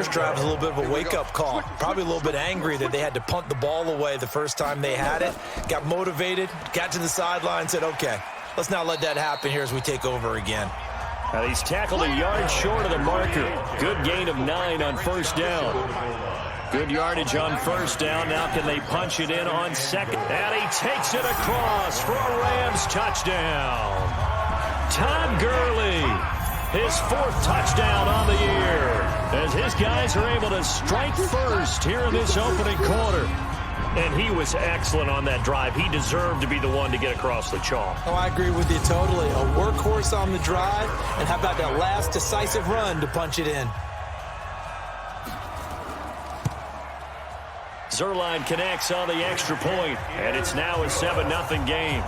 first drive was a little bit of a wake-up call. Probably a little bit angry that they had to punt the ball away the first time they had it. Got motivated, got to the sideline, said, okay, let's not let that happen here as we take over again. And he's tackled a yard short of the marker. Good gain of 9 on first down. Good yardage on first down. Now can they punch it in on second? And he takes it across for a Rams touchdown. Todd Gurley, his 4th touchdown on the year, as his guys are able to strike first here in this opening quarter. And he was excellent on that drive. He deserved to be the one to get across the chalk. Oh, I agree with you totally. A workhorse on the drive, and how about that last decisive run to punch it in? Zerline connects on the extra point, and it's now a 7-0 game.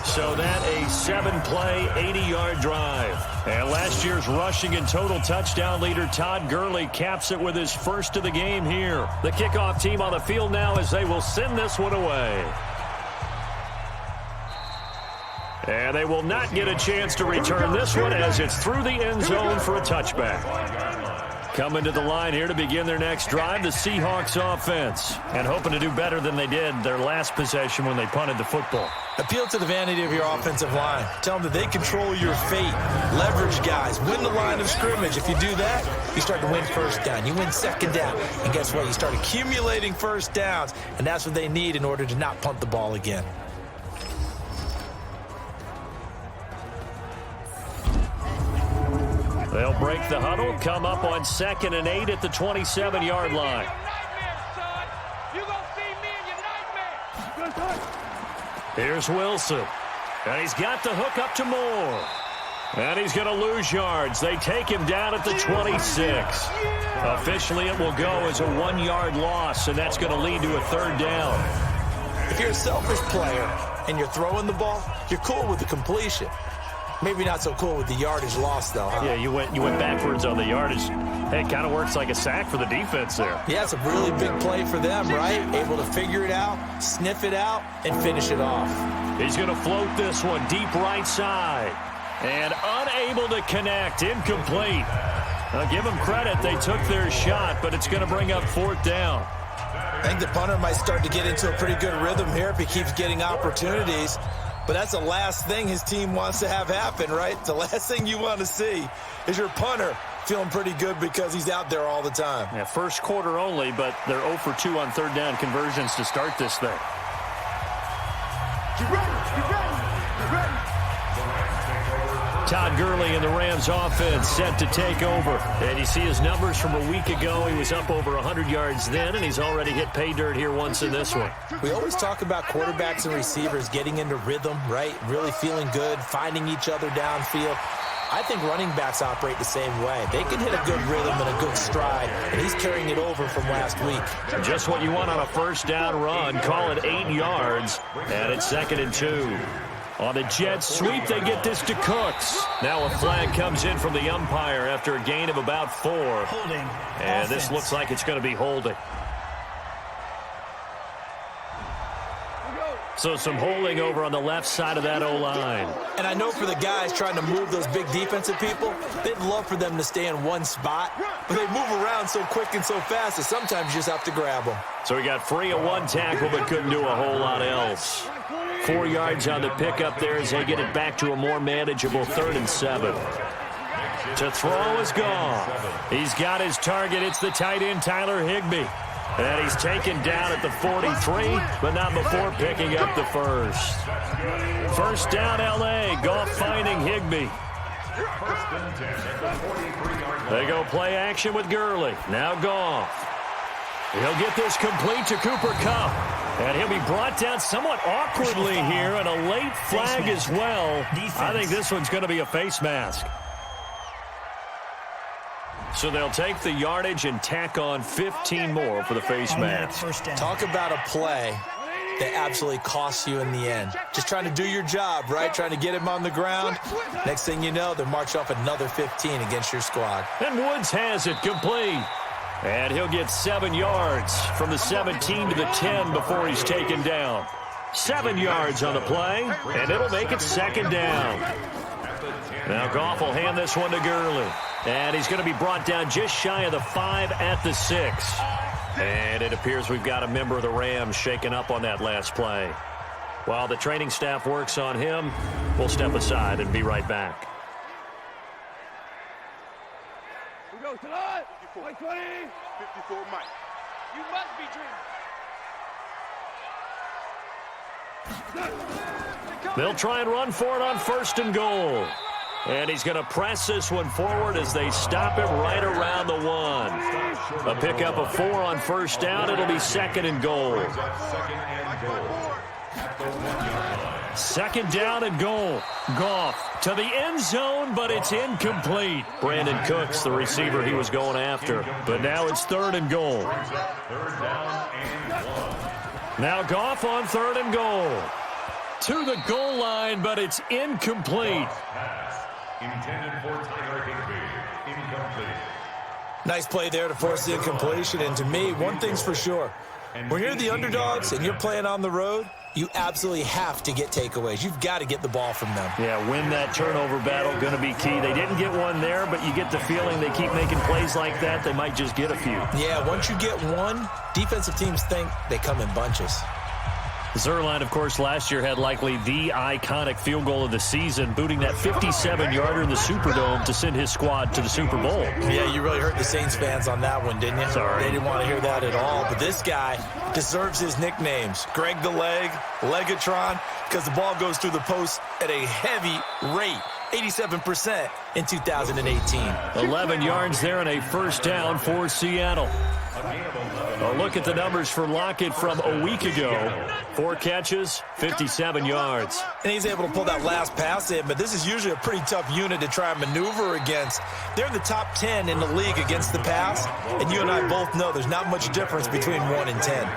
So that a 7-play, 80-yard drive. And last year's rushing and total touchdown leader Todd Gurley caps it with his first of the game here. The kickoff team on the field now as they will send this one away. And they will not get a chance to return this one as it's through the end zone for a touchback. Coming to the line here to begin their next drive, the Seahawks offense. And hoping to do better than they did their last possession when they punted the football. Appeal to the vanity of your offensive line. Tell them that they control your fate. Leverage guys. Win the line of scrimmage. If you do that, you start to win first down. You win second down. And guess what? You start accumulating first downs. And that's what they need in order to not punt the ball again. They'll break the huddle, come up on 2nd and 8 at the 27-yard line. Here's Wilson. And he's got the hook up to Moore. And he's going to lose yards. They take him down at the 26. Officially, it will go as a 1-yard loss, and that's going to lead to a 3rd down. If you're a selfish player and you're throwing the ball, you're cool with the completion. Maybe not so cool with the yardage loss, though, huh? Yeah, you went backwards on the yardage. Hey, it kind of works like a sack for the defense there. Yeah, it's a really big play for them, right? Able to figure it out, sniff it out, and finish it off. He's going to float this one deep right side. And unable to connect, incomplete. Now, give them credit, they took their shot, but it's going to bring up 4th down. I think the punter might start to get into a pretty good rhythm here if he keeps getting opportunities. But that's the last thing his team wants to have happen, right? The last thing you want to see is your punter feeling pretty good because he's out there all the time. Yeah, first quarter only, but they're 0 for 2 on 3rd down conversions to start this thing. Get ready. Todd Gurley and the Rams offense set to take over. And you see his numbers from a week ago. He was up over 100 yards then, and he's already hit pay dirt here once in this one. We always talk about quarterbacks and receivers getting into rhythm, right? Really feeling good, finding each other downfield. I think running backs operate the same way. They can hit a good rhythm and a good stride, and he's carrying it over from last week. Just what you want on a first down run. Call it 8 yards, and it's 2nd and 2. On the jet sweep, they get this to Cooks. Now a flag comes in from the umpire after a gain of about 4. Holding. And this looks like it's going to be holding. So some holding over on the left side of that O-line. And I know for the guys trying to move those big defensive people, they'd love for them to stay in one spot, but they move around so quick and so fast that sometimes you just have to grab them. So he got free of 1 tackle but couldn't do a whole lot else. 4 yards on the pickup there as they get it back to a more manageable 3rd and 7. To throw is gone. He's got his target. It's the tight end, Tyler Higbee. And he's taken down at the 43, but not before picking up the first. First down, L.A. Goff finding Higbee. They go play action with Gurley. Now Goff. He'll get this complete to Cooper Kupp. And he'll be brought down somewhat awkwardly here, and a late flag as well. I think this one's going to be a face mask. So they'll take the yardage and tack on 15 more for the face mask. Talk about a play that absolutely costs you in the end. Just trying to do your job, right? Trying to get him on the ground. Next thing you know, they'll march off another 15 against your squad. And Woods has it complete. And he'll get 7 yards from the 17 to the 10 before he's taken down. 7 yards on the play, and it'll make it 2nd down. Now Goff will hand this one to Gurley. And he's going to be brought down just shy of the 5 at the 6. And it appears we've got a member of the Rams shaken up on that last play. While the training staff works on him, we'll step aside and be right back. We go, Todd. 54. 54, Mike. You must be dreaming. They'll try and run for it on 1st and goal. And he's going to press this one forward as they stop him right around the 1. A pickup of 4 on 1st down. It'll be 2nd and goal. 2nd down and goal. Goff to the end zone, but it's incomplete. Brandon Cooks, the receiver he was going after. But now it's 3rd and goal. Now Goff on 3rd and goal. To the goal line, but it's incomplete. Intended for Tyler Higbee. Incomplete. Nice play there to force the incompletion. And to me, one thing's for sure. When you're the underdogs and you're playing on the road, you absolutely have to get takeaways. You've got to get the ball from them. Yeah, win that turnover battle, going to be key. They didn't get one there, but you get the feeling they keep making plays like that, they might just get a few. Yeah, once you get one, defensive teams think they come in bunches. Zuerlein, of course, last year had likely the iconic field goal of the season, booting that 57-yarder in the Superdome to send his squad to the Super Bowl. Yeah, you really hurt the Saints fans on that one, didn't you? Sorry. They didn't want to hear that at all. But this guy deserves his nicknames. Greg the Leg, Legatron, because the ball goes through the post at a heavy rate. 87% in 2018. 11 yards there and a 1st down for Seattle. A look at the numbers for Lockett from a week ago. 4 catches, 57 yards. And he's able to pull that last pass in, but this is usually a pretty tough unit to try and maneuver against. They're in the top 10 in the league against the pass, and you and I both know there's not much difference between 1 and 10.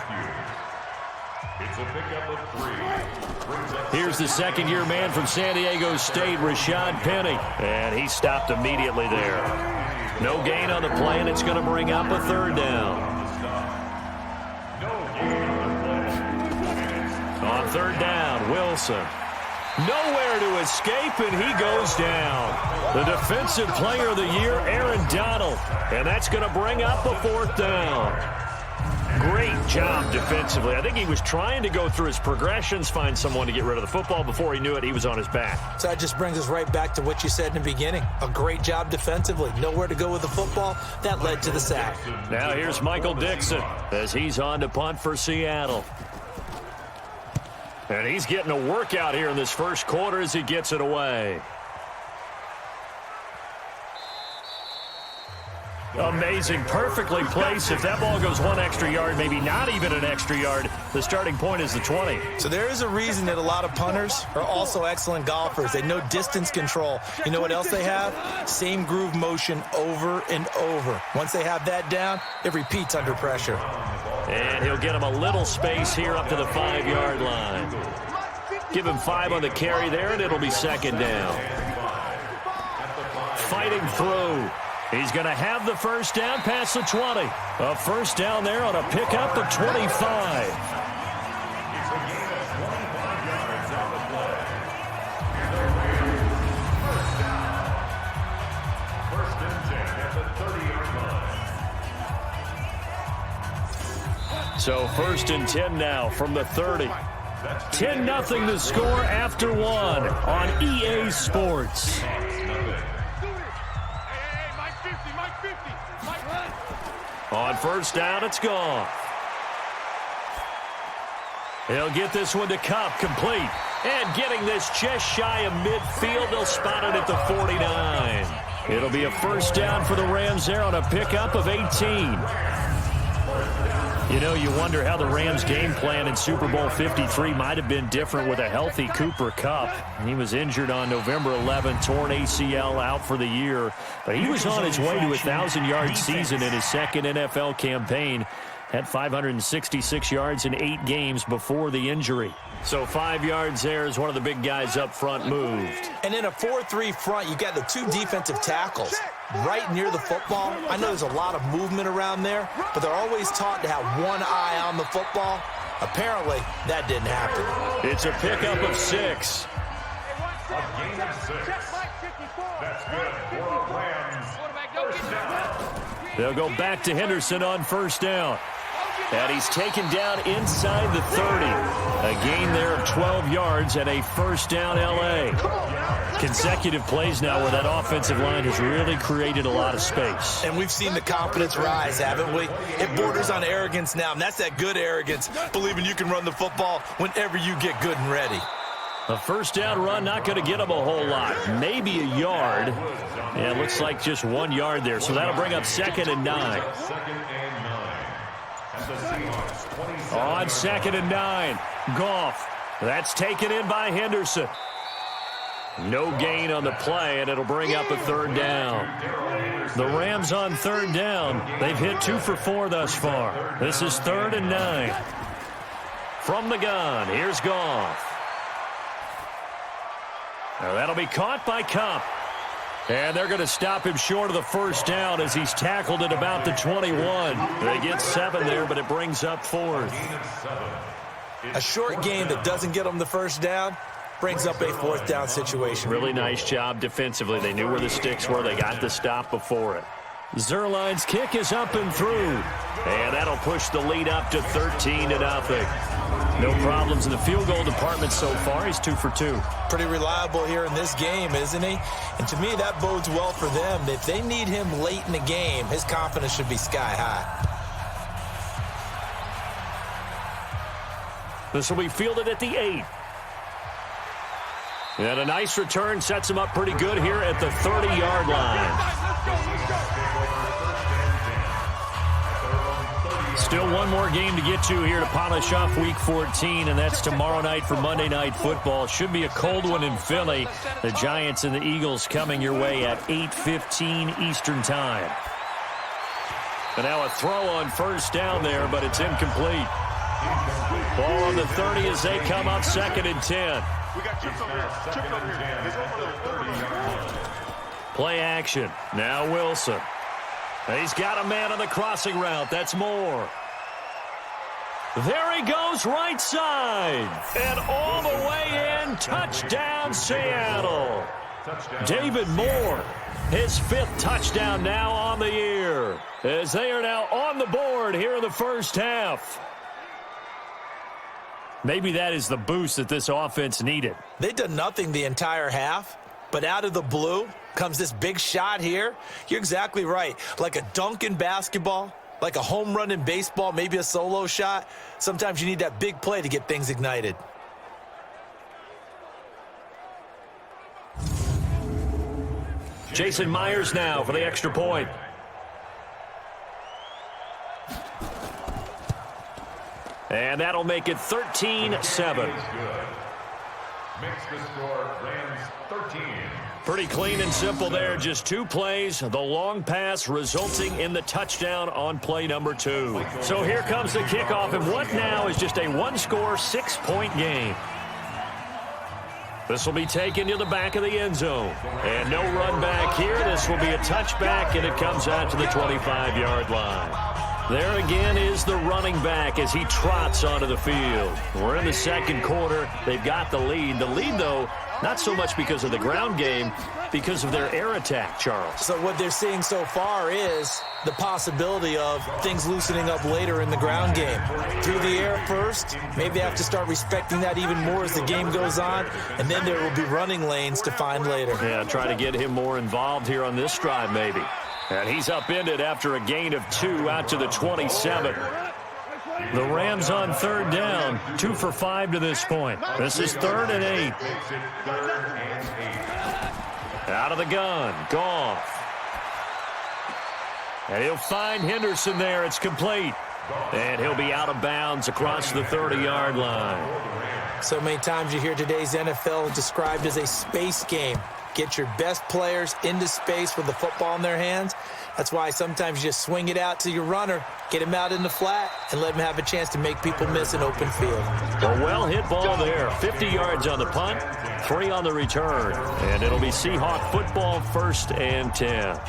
It's a pickup of 3. Here's the 2nd-year man from San Diego State, Rashad Penny. And he stopped immediately there. No gain on the play, and it's going to bring up a 3rd down. On 3rd down, Wilson. Nowhere to escape, and he goes down. The defensive player of the year, Aaron Donald. And that's going to bring up a 4th down. Great job defensively. I think he was trying to go through his progressions, find someone to get rid of the football. Before he knew it, he was on his back. So that just brings us right back to what you said in the beginning. A great job defensively. Nowhere to go with the football. That led to the sack. Now here's Michael Dixon as he's on to punt for Seattle. And he's getting a workout here in this 1st quarter as he gets it away. Amazing, perfectly placed. If that ball goes 1 extra yard, maybe not even an extra yard, the starting point is the 20. So there is a reason that a lot of punters are also excellent golfers. They know distance control. You know what else they have? Same groove motion over and over. Once they have that down, it repeats under pressure. And he'll get him a little space here up to the 5-yard line. Give him 5 on the carry there, and it'll be 2nd down. Fighting through. He's going to have the 1st down past the 20. A 1st down there on a pickup of 25. So 1st and 10 now from the 30. 10-0 the score after 1 on EA Sports. On 1st down, it's gone. He'll get this one to Cup, complete. And getting this just shy of midfield, they'll spot it at the 49. It'll be a 1st down for the Rams there on a pickup of 18. You know, you wonder how the Rams' game plan in Super Bowl 53 might have been different with a healthy Cooper Kupp. He was injured on November 11, torn ACL, out for the year. But he was on his way to a 1,000-yard season in his 2nd NFL campaign. Had 566 yards in 8 games before the injury. So 5 yards there as one of the big guys up front moved. And in a 4-3 front, you've got the 2 defensive tackles right near the football. I know there's a lot of movement around there, but they're always taught to have one eye on the football. Apparently, that didn't happen. It's a pickup of 6. A gain of 6. That's good for Rams. They'll go back to Henderson on first down. And he's taken down inside the 30. A gain there of 12 yards and a first down L.A. Consecutive plays now where that offensive line has really created a lot of space. And we've seen the confidence rise, haven't we? It borders on arrogance now, and that's that good arrogance, believing you can run the football whenever you get good and ready. A first down run, not going to get him a whole lot. Maybe a yard. Yeah, it looks like just 1 yard there. So that'll bring up 2nd and 9. On 2nd and 9, Goff. That's taken in by Henderson. No gain on the play, and it'll bring up a 3rd down. The Rams on 3rd down. They've hit 2 for 4 thus far. This is 3rd and 9. From the gun, here's Goff. Now that'll be caught by Kupp. And they're going to stop him short of the first down as he's tackled at about the 21. They get 7 there, but it brings up 4th. A short gain that doesn't get them the first down brings up a 4th down situation. Really nice job defensively. They knew where the sticks were. They got the stop before it. Zerline's kick is up and through. And that'll push the lead up to 13-0. No problems in the field goal department so far. He's 2 for 2. Pretty reliable here in this game, isn't he? And to me, that bodes well for them. If they need him late in the game, his confidence should be sky high. This will be fielded at the 8. And a nice return sets him up pretty good here at the 30-yard line. Still one more game to get to here to polish off Week 14, and that's tomorrow night for Monday Night Football. Should be a cold one in Philly. The Giants and the Eagles coming your way at 8:15 Eastern Time. And now a throw on first down there, but it's incomplete. Ball on the 30 as they come up 2nd and 10. Play action. Now Wilson. He's got a man on the crossing route. That's Moore. There he goes, right side. And all the way in, touchdown Seattle. David Moore, his 5th touchdown now on the year, as they are now on the board here in the first half. Maybe that is the boost that this offense needed. They've done nothing the entire half, but out of the blue comes this big shot here. You're exactly right. Like a dunk in basketball, like a home run in baseball, maybe a solo shot. Sometimes you need that big play to get things ignited. Jason Myers now for the extra point. And that'll make it 13-7. Makes the score Rams 13. Pretty clean and simple there. Just 2 plays. The long pass resulting in the touchdown on play number 2. So here comes the kickoff, and what now is just a 1-score, 6-point game. This will be taken to the back of the end zone. And no run back here. This will be a touchback, and it comes out to the 25-yard line. There again is the running back as he trots onto the field. We're in the 2nd quarter. They've got the lead. The lead, though, not so much because of the ground game, because of their air attack, Charles. So what they're seeing so far is the possibility of things loosening up later in the ground game. Through the air first, maybe they have to start respecting that even more as the game goes on, and then there will be running lanes to find later. Yeah, try to get him more involved here on this drive maybe. And he's upended after a gain of 2 out to the 27. The Rams on 3rd down, 2 for 5 to this point. This is 3rd and 8. Out of the gun, Goff. And he'll find Henderson there. It's complete. And he'll be out of bounds across the 30-yard line. So many times you hear today's NFL described as a space game. Get your best players into space with the football in their hands. That's why sometimes you just swing it out to your runner, get him out in the flat, and let him have a chance to make people miss an open field. A well-hit ball there. 50 yards on the punt, 3 on the return. And it'll be Seahawk football, 1st and 10.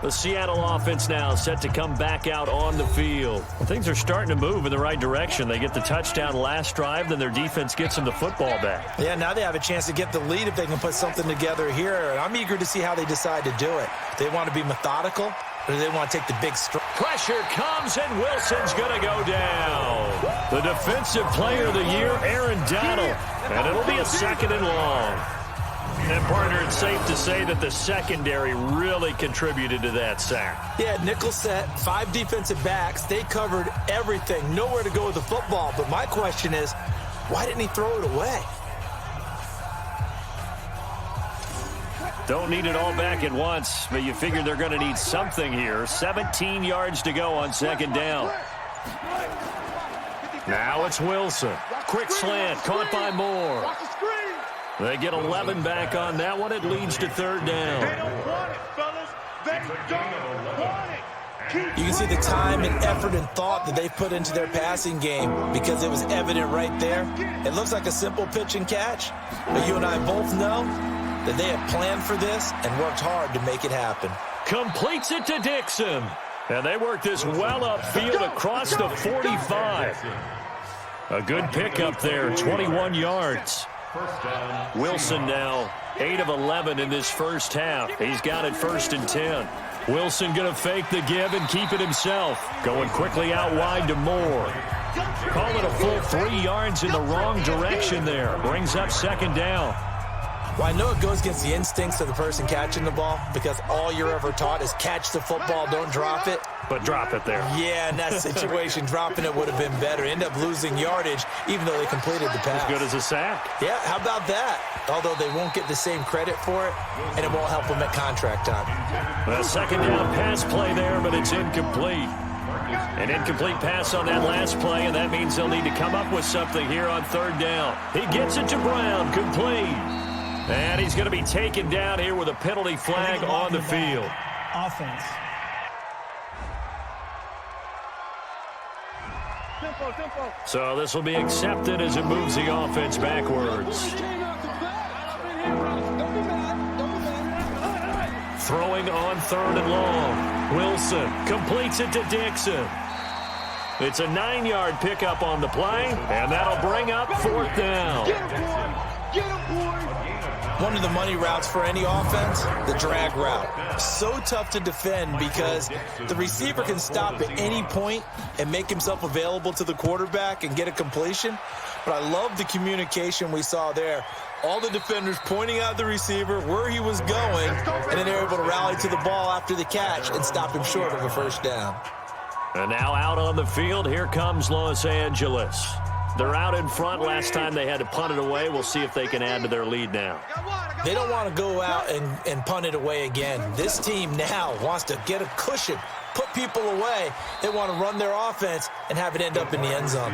The Seattle offense now set to come back out on the field. Well, things are starting to move in the right direction. They get the touchdown last drive, then their defense gets them the football back. Yeah, now they have a chance to get the lead if they can put something together here. And I'm eager to see how they decide to do it. They want to be methodical. or do they want to take the big strike? Pressure comes, and Wilson's going to go down. The Defensive Player of the Year, Aaron Donald. And it'll be a 2nd and long. And, partner, it's safe to say that the secondary really contributed to that sack. Yeah, nickel set, 5 defensive backs. They covered everything. Nowhere to go with the football. But my question is, why didn't he throw it away? Don't need it all back at once, but you figure they're going to need something here. 17 yards to go on 2nd down. Now it's Wilson. Quick slant, caught by Moore. They get 11 back on that one. It leads to 3rd down. They don't want it, fellas. They don't want it. You can see the time and effort and thought that they put into their passing game because it was evident right there. It looks like a simple pitch and catch, but you and I both know that they have planned for this and worked hard to make it happen. Completes it to Dixon. And they work this well upfield across the 45. A good pickup there, 21 yards. Wilson now 8 of 11 in this first half. He's got it 1st and 10. Wilson going to fake the give and keep it himself. Going quickly out wide to Moore. Call it a full 3 yards in the wrong direction there. Brings up 2nd down. Well, I know it goes against the instincts of the person catching the ball because all you're ever taught is catch the football, don't drop it. But drop it there. Yeah, in that situation, dropping it would have been better. End up losing yardage even though they completed the pass. As good as a sack. Yeah, how about that? Although they won't get the same credit for it, and it won't help them at contract time. A 2nd down pass play there, but it's incomplete. An incomplete pass on that last play, and that means they'll need to come up with something here on 3rd down. He gets it to Brown, complete. And he's going to be taken down here with a penalty flag on the field. Offense. So this will be accepted as it moves the offense backwards. Throwing on 3rd and long. Wilson completes it to Dixon. It's a 9-yard pickup on the play, and that'll bring up 4th down. Get him, boy. One of the money routes for any offense, the drag route. So tough to defend because the receiver can stop at any point and make himself available to the quarterback and get a completion. But I love the communication we saw there. All the defenders pointing out the receiver, where he was going, and then they're able to rally to the ball after the catch and stop him short of a 1st down. And now out on the field, here comes Los Angeles. They're out in front. Last time they had to punt it away. We'll see if they can add to their lead now. They don't want to go out and punt it away again. This team now wants to get a cushion, put people away. They want to run their offense and have it end up in the end zone.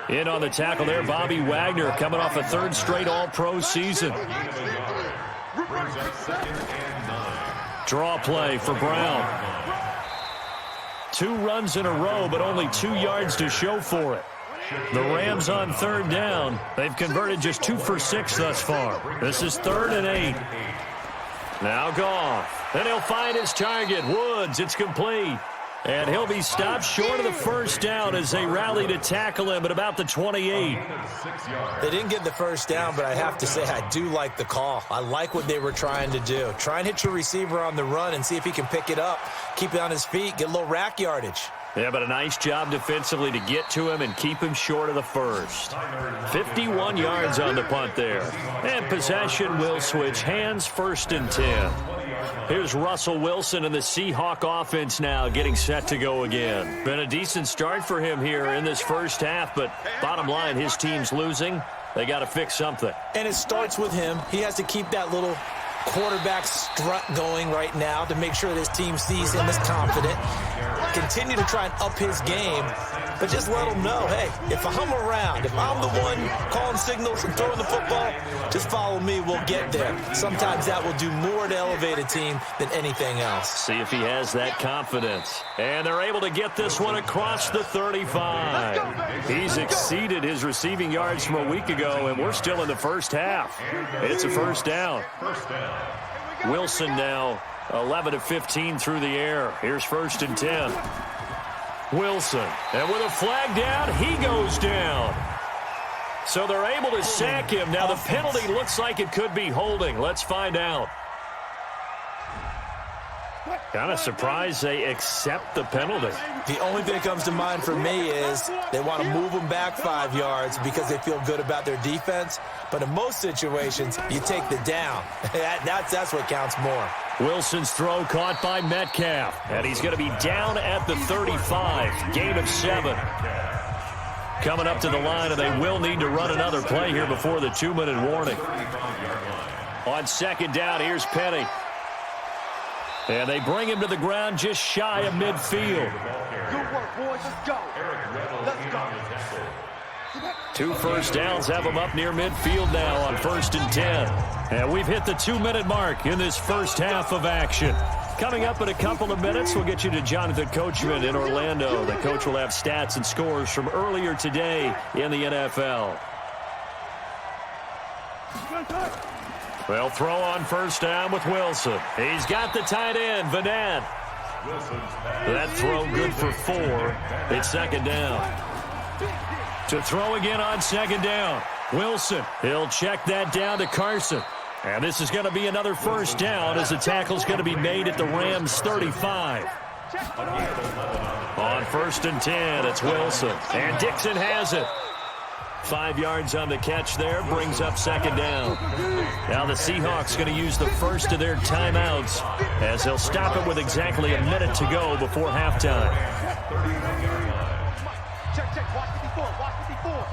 In on the tackle there, Bobby Wagner coming off a 3rd straight All-Pro season. Draw play for Brown. 2 runs in a row, but only 2 yards to show for it. The Rams on 3rd down. They've converted just 2 for 6 thus far. This is 3rd and 8. Now Goff. Then he'll find his target. Woods, it's complete. And he'll be stopped short of the 1st down as they rally to tackle him at about the 28. They didn't get the 1st down, but I have to say I do like the call. I like what they were trying to do. Try and hit your receiver on the run and see if he can pick it up, keep it on his feet, get a little rack yardage. Yeah, but a nice job defensively to get to him and keep him short of the 1st. 51 yards on the punt there. And possession will switch hands, 1st and 10. Here's Russell Wilson and the Seahawk offense now getting set to go again. Been a decent start for him here in this first half, but bottom line, his team's losing. They got to fix something. And it starts with him. He has to keep that little quarterback strut going right now to make sure that his team sees him as confident. Continue to try and up his game, but just let him know, hey, if I'm around, if I'm the one calling signals and throwing the football, just follow me, we'll get there. Sometimes that will do more to elevate a team than anything else. See if he has that confidence. And they're able to get this one across the 35. He's exceeded his receiving yards from a week ago, and we're still in the first half. It's a 1st down. Wilson now 11 of 15 through the air. Here's 1st and 10. Wilson, and with a flag down, he goes down. So they're able to sack him. Now the penalty looks like it could be holding. Let's find out. Kind of surprised they accept the penalty. The only thing that comes to mind for me is they want to move them back 5 yards because they feel good about their defense. But in most situations, you take the down. That's what counts more. Wilson's throw caught by Metcalf. And he's going to be down at the 35. Gain of 7. Coming up to the line, and they will need to run another play here before the 2-minute warning. On second down, here's Penny. And they bring him to the ground just shy of midfield. Good work, boys. Let's go. Let's go. 2 first downs have them up near midfield now on 1st and 10. And we've hit the 2-minute mark in this first half of action. Coming up in a couple of minutes, we'll get you to Jonathan Coachman in Orlando. The coach will have stats and scores from earlier today in the NFL. They'll throw on first down with Wilson. He's got the tight end, Vanette. That throw good for 4. It's second down. To throw again on second down. Wilson, he'll check that down to Carson. And this is going to be another first down as the tackle's going to be made at the Rams' 35. On 1st and 10, it's Wilson. And Dixon has it. 5 yards on the catch there, brings up second down. Now the Seahawks going to use the first of their timeouts as they'll stop it with exactly a minute to go before halftime. Check. Watch the before.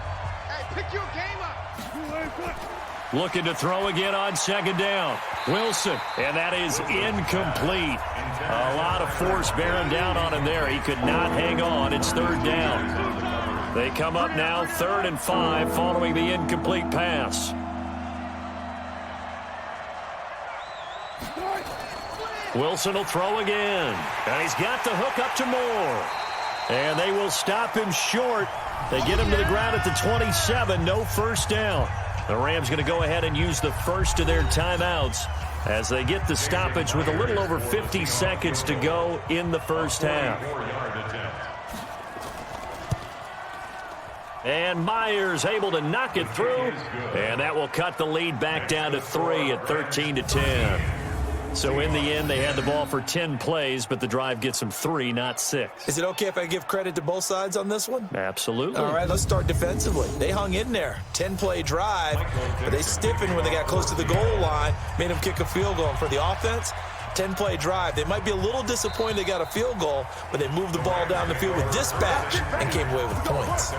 Hey, pick your game up. Looking to throw again on second down. Wilson, and that is incomplete. A lot of force bearing down on him there. He could not hang on. It's third down. They come up now 3rd and 5 following the incomplete pass. Wilson will throw again. And he's got the hook up to Moore. And they will stop him short. They get him to the ground at the 27. No first down. The Rams going to go ahead and use the first of their timeouts as they get the stoppage with a little over 50 seconds to go in the first half. And Myers able to knock it through. And that will cut the lead back down to 3 at 13-10. So in the end, they had the ball for 10 plays, but the drive gets them 3, not 6. Is it okay if I give credit to both sides on this one? Absolutely. All right, let's start defensively. They hung in there. 10-play drive, but they stiffened when they got close to the goal line, made them kick a field goal. And for the offense, 10-play drive. They might be a little disappointed they got a field goal, but they moved the ball down the field with dispatch and came away with points.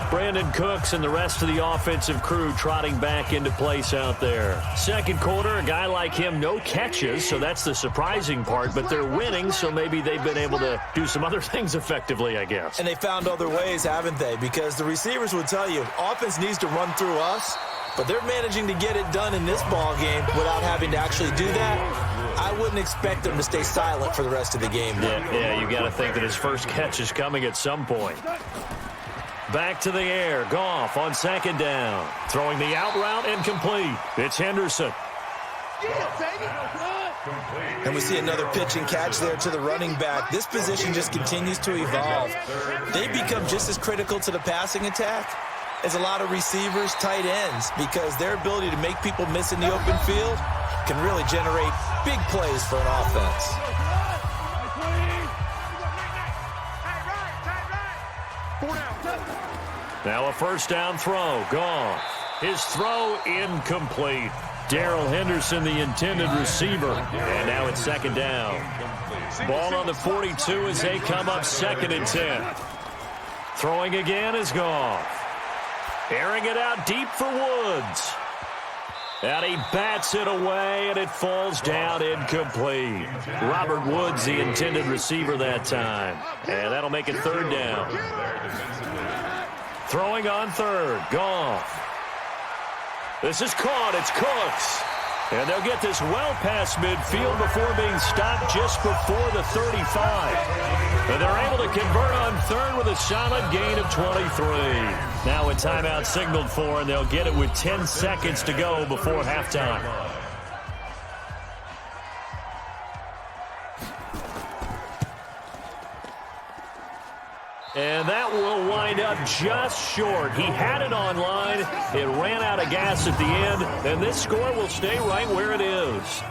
Brandon Cooks and the rest of the offensive crew trotting back into place out there. Second quarter, a guy like him, no catches, so that's the surprising part, but they're winning, so maybe they've been able to do some other things effectively, I guess. And they found other ways, haven't they? Because the receivers would tell you, offense needs to run through us, but they're managing to get it done in this ball game without having to actually do that. I wouldn't expect them to stay silent for the rest of the game. Yeah, you got to think that his first catch is coming at some point. Back to the air. Goff on second down. Throwing the out route incomplete. It's Henderson. And we see another pitch and catch there to the running back. This position just continues to evolve. They become just as critical to the passing attack as a lot of receivers, tight ends, because their ability to make people miss in the open field can really generate big plays for an offense. Now a first down throw. Goff. His throw incomplete. Darrell Henderson, the intended receiver. And now it's second down. Ball on the 42 as they come up 2nd and 10. Throwing again is Goff. Airing it out deep for Woods. And he bats it away, and it falls down incomplete. Robert Woods, the intended receiver that time. And that'll make it third down. Throwing on third. Goff. This is caught. It's Cooks. And they'll get this well past midfield before being stopped just before the 35. And they're able to convert on third with a solid gain of 23. Now a timeout signaled for, and they'll get it with 10 seconds to go before halftime. And that will wind up just short. He had it on line. It ran out of gas at the end, and this score will stay right where it is.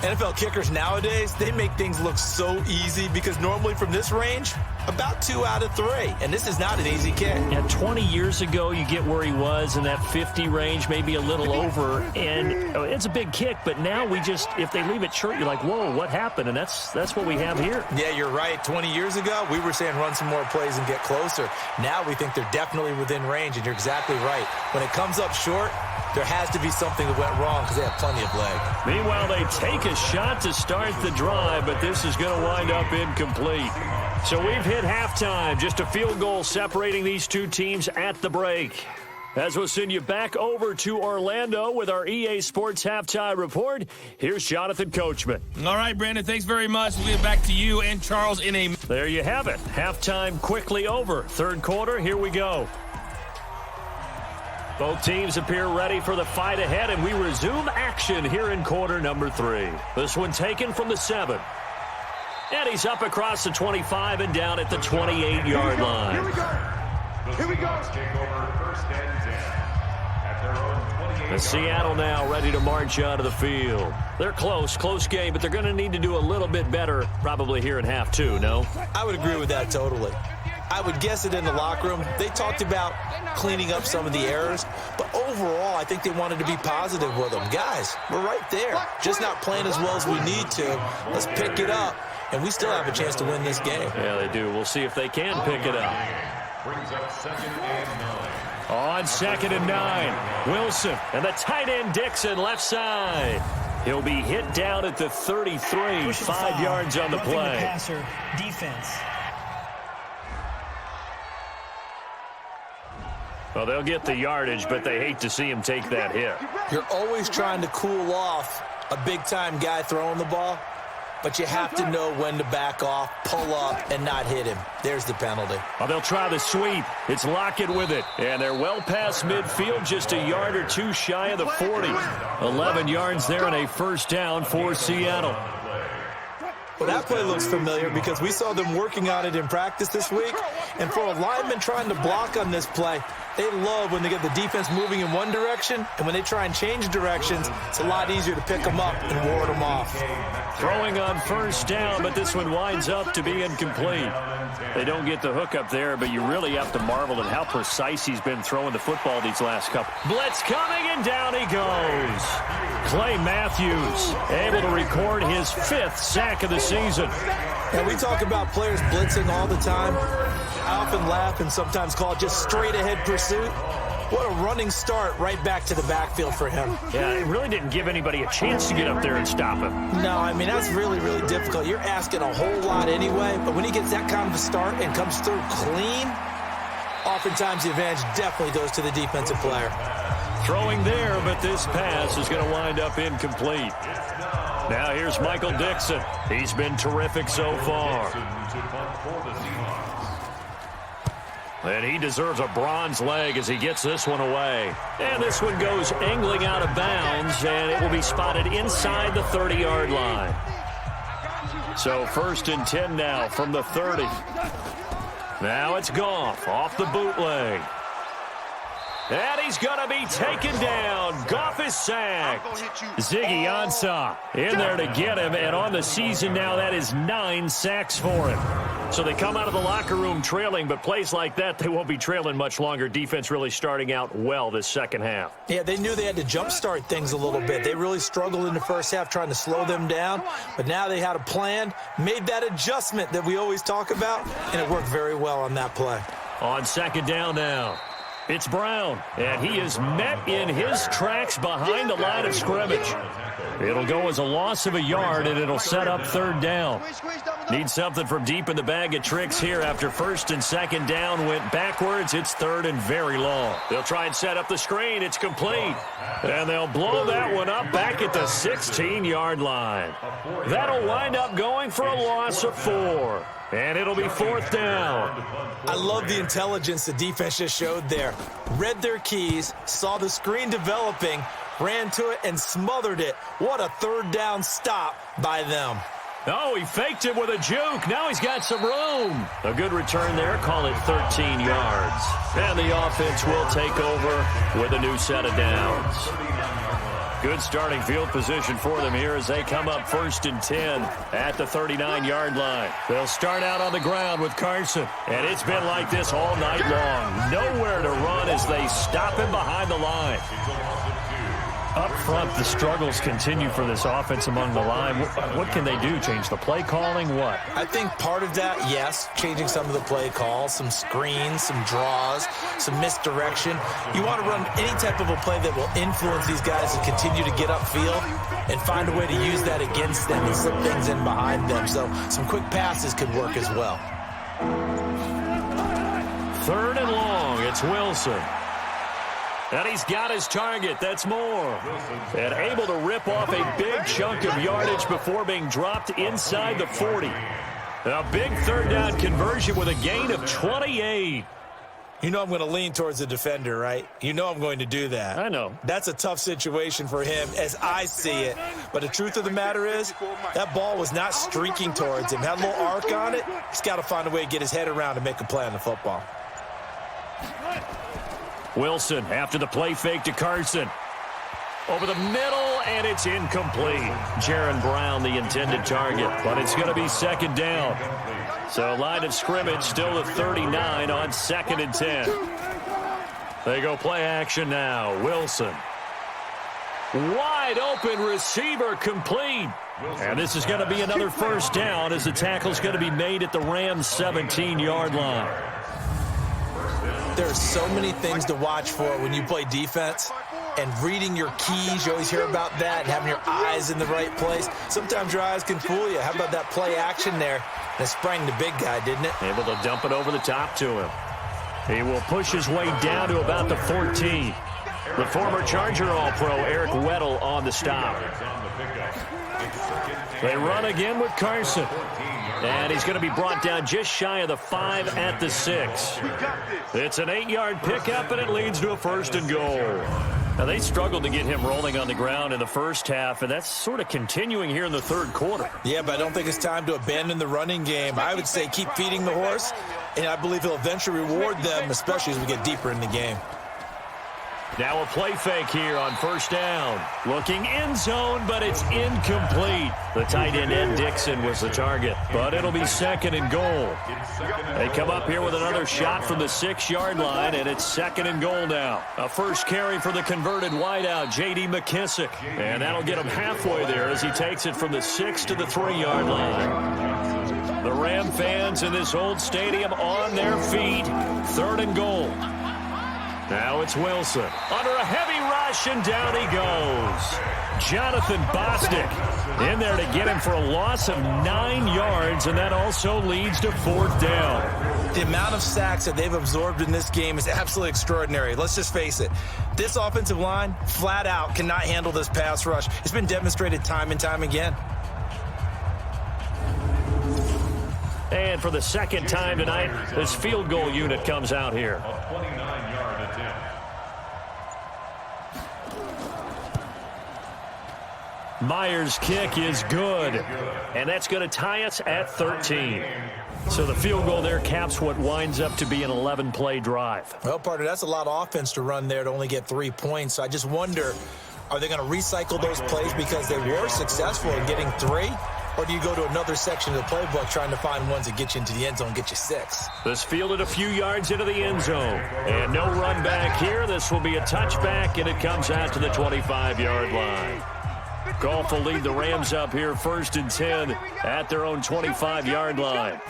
NFL kickers nowadays, they make things look so easy because normally from this range, about 2 out of 3. And this is not an easy kick. Yeah, 20 years ago, you get where he was in that 50 range, maybe a little over. And it's a big kick, but now if they leave it short, you're like, whoa, what happened? And that's what we have here. Yeah, you're right. 20 years ago, we were saying run some more plays and get closer. Now we think they're definitely within range, and you're exactly right. When it comes up short, there has to be something that went wrong because they have plenty of leg. Meanwhile, they take a shot to start the drive, but this is going to wind up incomplete. So we've hit halftime, just a field goal separating these two teams at the break. As we'll send you back over to Orlando with our EA Sports Halftime Report, here's Jonathan Coachman. All right, Brandon, thanks very much. We'll get back to you and Charles in a... There you have it. Halftime quickly over. Third quarter, here we go. Both teams appear ready for the fight ahead, and we resume action here in quarter number 3. This one taken from the 7. And he's up across the 25 and down at the 28-yard line. Here we go. Here we go. And Seattle now ready to march out of the field. They're close game, but they're going to need to do a little bit better probably here in half 2, no? I would agree with that totally. I would guess it in the locker room. They talked about cleaning up some of the errors, but overall, I think they wanted to be positive with them. Guys, we're right there. Just not playing as well as we need to. Let's pick it up, and we still have a chance to win this game. Yeah, they do. We'll see if they can pick it up. Brings up 2nd and 9. On 2nd and 9, Wilson and the tight end Dixon left side. He'll be hit down at the 33, 5 yards on the play. Passer, defense. Well, they'll get the yardage, but they hate to see him take that hit. You're always trying to cool off a big-time guy throwing the ball, but you have to know when to back off, pull up, and not hit him. There's the penalty. Well, they'll try the sweep. It's Lockett with it. And they're well past midfield, just a yard or two shy of the 40. 11 yards there and a first down for Seattle. Well, that play looks familiar because we saw them working on it in practice this week. And for a lineman trying to block on this play, they love when they get the defense moving in one direction, and when they try and change directions, it's a lot easier to pick them up and ward them off. Throwing on first down, but this one winds up to be incomplete. They don't get the hook up there, but you really have to marvel at how precise he's been throwing the football these last couple. Blitz coming, and down he goes. Clay Matthews able to record his 5th sack of the season. And we talk about players blitzing all the time. I often laugh and sometimes call it just straight-ahead pursuit. What a running start right back to the backfield for him. Yeah, it really didn't give anybody a chance to get up there and stop him. No, I mean, that's really, really difficult. You're asking a whole lot anyway, but when he gets that kind of a start and comes through clean, oftentimes the advantage definitely goes to the defensive player. Throwing there, but this pass is going to wind up incomplete. Now here's Michael Dixon. He's been terrific so far. And he deserves a bronze leg as he gets this one away. And this one goes angling out of bounds, and it will be spotted inside the 30-yard line. So 1st and 10 now from the 30. Now it's Goff off the bootleg. And he's going to be taken down. Goff is sacked. Ziggy Ansah in there to get him. And on the season now, that is 9 sacks for him. So they come out of the locker room trailing, but plays like that, they won't be trailing much longer. Defense really starting out well this second half. Yeah, they knew they had to jumpstart things a little bit. They really struggled in the first half trying to slow them down, but now they had a plan, made that adjustment that we always talk about, and it worked very well on that play. On 2nd down now, it's Brown, and he is met in his tracks behind the line of scrimmage. It'll go as a loss of a yard, and it'll set up 3rd down. Need something from deep in the bag of tricks here after 1st and 2nd down went backwards. It's 3rd and very long. They'll try and set up the screen. It's complete. And they'll blow that one up back at the 16-yard line. That'll wind up going for a loss of 4. And it'll be 4th down. I love the intelligence the defense just showed there. Read their keys, saw the screen developing, ran to it, and smothered it. What a 3rd down stop by them. Oh, he faked it with a juke. Now he's got some room. A good return there. Call it 13 yards. And the offense will take over with a new set of downs. Good starting field position for them here as they come up 1st and 10 at the 39-yard line. They'll start out on the ground with Carson. And it's been like this all night long. Nowhere to run as they stop him behind the line. Up front, the struggles continue for this offense among the line. What can they do? Change the play calling? What? I think part of that, yes, changing some of the play calls, some screens, some draws, some misdirection. You want to run any type of a play that will influence these guys to continue to get upfield and find a way to use that against them and slip things in behind them. So some quick passes could work as well. 3rd and long. It's Wilson. And he's got his target. That's Moore. And able to rip off a big chunk of yardage before being dropped inside the 40. A big 3rd down conversion with a gain of 28. You know I'm going to lean towards the defender, right? You know I'm going to do that. I know. That's a tough situation for him as I see it. But the truth of the matter is, that ball was not streaking towards him. Had a little arc on it. He's got to find a way to get his head around and make a play on the football. Wilson after the play fake to Carson. Over the middle, and it's incomplete. Jaron Brown, the intended target, but it's going to be 2nd down. So line of scrimmage still at 39 on 2nd and 10. They go play action now. Wilson. Wide open receiver complete. And this is going to be another 1st down as the tackle's going to be made at the Rams' 17-yard line. There's so many things to watch for when you play defense, and reading your keys, you always hear about that, and having your eyes in the right place. Sometimes your eyes can fool you. How about that play action there? And it sprang the big guy, didn't it? Able to dump it over the top to him. He will push his way down to about the 14. The former Charger All-Pro Eric Weddle on the stop. They run again with Carson. And he's going to be brought down just shy of the 5 at the 6. It's an 8-yard pickup, and it leads to a 1st and goal. Now, they struggled to get him rolling on the ground in the first half, and that's sort of continuing here in the 3rd quarter. Yeah, but I don't think it's time to abandon the running game. I would say keep feeding the horse, and I believe he'll eventually reward them, especially as we get deeper in the game. Now a play fake here on 1st down. Looking end zone, but it's incomplete. The tight end, Ed Dixon, was the target, but it'll be 2nd and goal. They come up here with another shot from the 6-yard line, and it's 2nd and goal now. A first carry for the converted wideout, J.D. McKissick. And that'll get him halfway there as he takes it from the 6 to the 3-yard line. The Ram fans in this old stadium on their feet. 3rd and goal. Now it's Wilson. Under a heavy rush, and down he goes. Jonathan Bostic in there to get him for a loss of 9 yards, and that also leads to 4th down. The amount of sacks that they've absorbed in this game is absolutely extraordinary. Let's just face it. This offensive line, flat out, cannot handle this pass rush. It's been demonstrated time and time again. And for the 2nd time tonight, this field goal unit comes out here. Myers' kick is good, and that's going to tie us at 13. So the field goal there caps what winds up to be an 11-play drive. Well, partner, that's a lot of offense to run there to only get 3 points. So I just wonder, are they going to recycle those plays because they were successful in getting 3? Or do you go to another section of the playbook trying to find ones that get you into the end zone, get you 6? This fielded a few yards into the end zone. And no run back here. This will be a touchback, and it comes out to the 25-yard line. Goff will lead the Rams up here 1st and 10 at their own 25-yard line.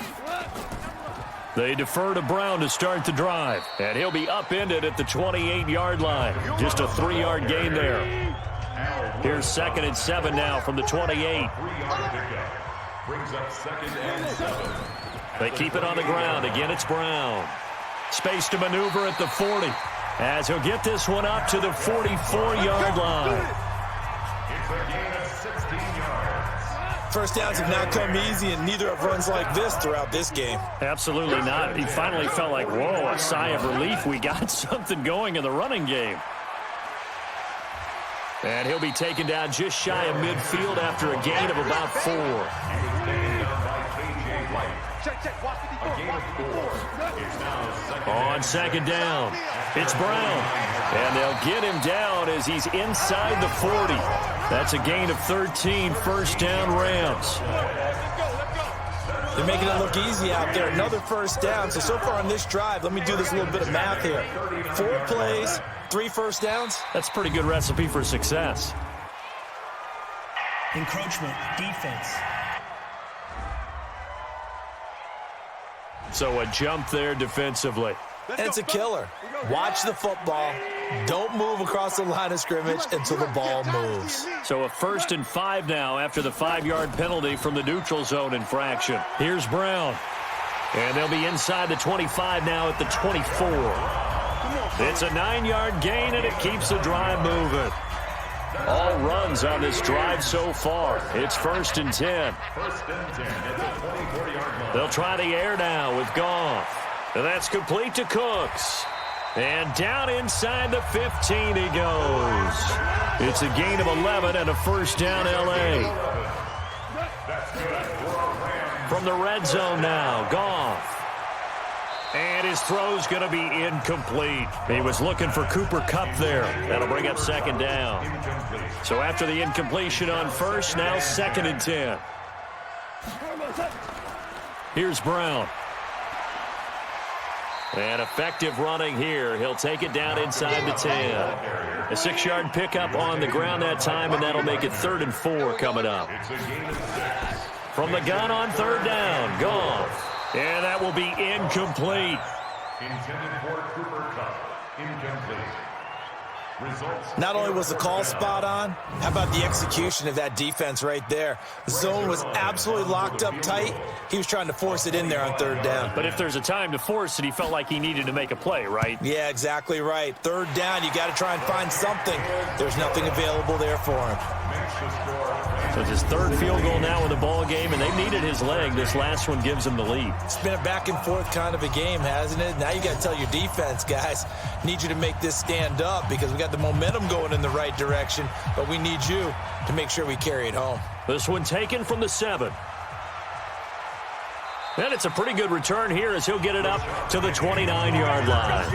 They defer to Brown to start the drive, and he'll be upended at the 28-yard line. Just a 3-yard gain there. Here's 2nd and 7 now from the 28. Brings up 2nd and 7. They keep it on the ground. Again, it's Brown. Space to maneuver at the 40 as he'll get this one up to the 44-yard line. It's a gain of 16 yards. First downs have not come easy, and neither have runs like this throughout this game. Absolutely not. He finally felt like, whoa, a sigh of relief. We got something going in the running game. And he'll be taken down just shy of midfield after a gain of about 4. A gain of 4. It's now second. On second down, it's Brown. And they'll get him down as he's inside the 40. That's a gain of 13, first down Rams. They're making it look easy out there. Another first down. So far on this drive, let me do this little bit of math here. 4 plays, 3 first downs. That's a pretty good recipe for success. Encroachment, defense. So a jump there defensively. And it's a killer. Watch the football. Don't move across the line of scrimmage until the ball moves. So a 1st and 5 now after the 5-yard penalty from the neutral zone infraction. Here's Brown. And they'll be inside the 25 now at the 24. It's a 9-yard gain, and it keeps the drive moving. All runs on this drive so far. It's 1st and 10. They'll try the air now with Goff. And that's complete to Cooks. And down inside the 15 he goes. It's a gain of 11 and a first down L.A. From the red zone now, Goff. And his throw's going to be incomplete. He was looking for Cooper Kupp there. That'll bring up second down. So after the incompletion on first, now 2nd and 10. Here's Brown. And effective running here. He'll take it down inside the 10. A 6-yard pickup on the ground that time, and that'll make it 3rd and 4 coming up. From the gun on 3rd down, Goff. And that will be incomplete. Intended for Cooper Kupp. Incomplete. Results. Not only was the call spot on, how about the execution of that defense right there? The zone was absolutely locked up tight. He was trying to force it in there on 3rd down. But if there's a time to force it, he felt like he needed to make a play, right? Yeah, exactly right. 3rd down, you got to try and find something. There's nothing available there for him. So it's his 3rd field goal now in the ball game, and they needed his leg. This last one gives him the lead. It's been a back and forth kind of a game, hasn't it? Now you got to tell your defense, guys, need you to make this stand up because we got the momentum going in the right direction, but we need you to make sure we carry it home. This one taken from the 7. And it's a pretty good return here as he'll get it up to the 29-yard line.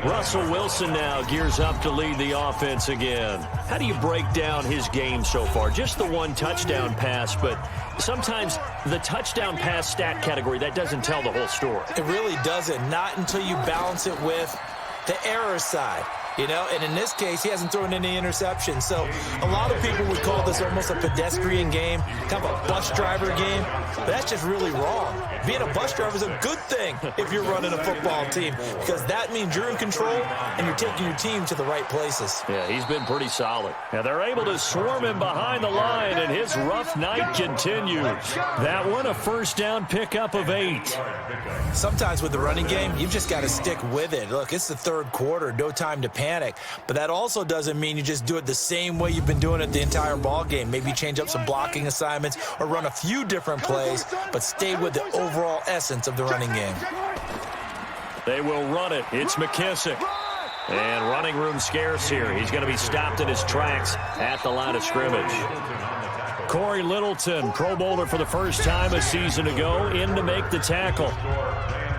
Russell Wilson now gears up to lead the offense again. How do you break down his game so far? Just the 1 touchdown pass, but sometimes the touchdown pass stat category, that doesn't tell the whole story. It really doesn't. Not until you balance it with the error side. You know, and in this case, he hasn't thrown any interceptions. So a lot of people would call this almost a pedestrian game, kind of a bus driver game. But that's just really wrong. Being a bus driver is a good thing if you're running a football team because that means you're in control and you're taking your team to the right places. Yeah, he's been pretty solid. Now they're able to swarm him behind the line, and his rough night continues. That one, a first down pickup of 8. Sometimes with the running game, you've just got to stick with it. Look, it's the 3rd quarter, no time to panic. But that also doesn't mean you just do it the same way you've been doing it the entire ball game. Maybe change up some blocking assignments or run a few different plays, but stay with the overall essence of the running game. They will run it. It's McKissick. And running room scarce here. He's going to be stopped in his tracks at the line of scrimmage. Corey Littleton, Pro Bowler for the first time a season ago, in to make the tackle.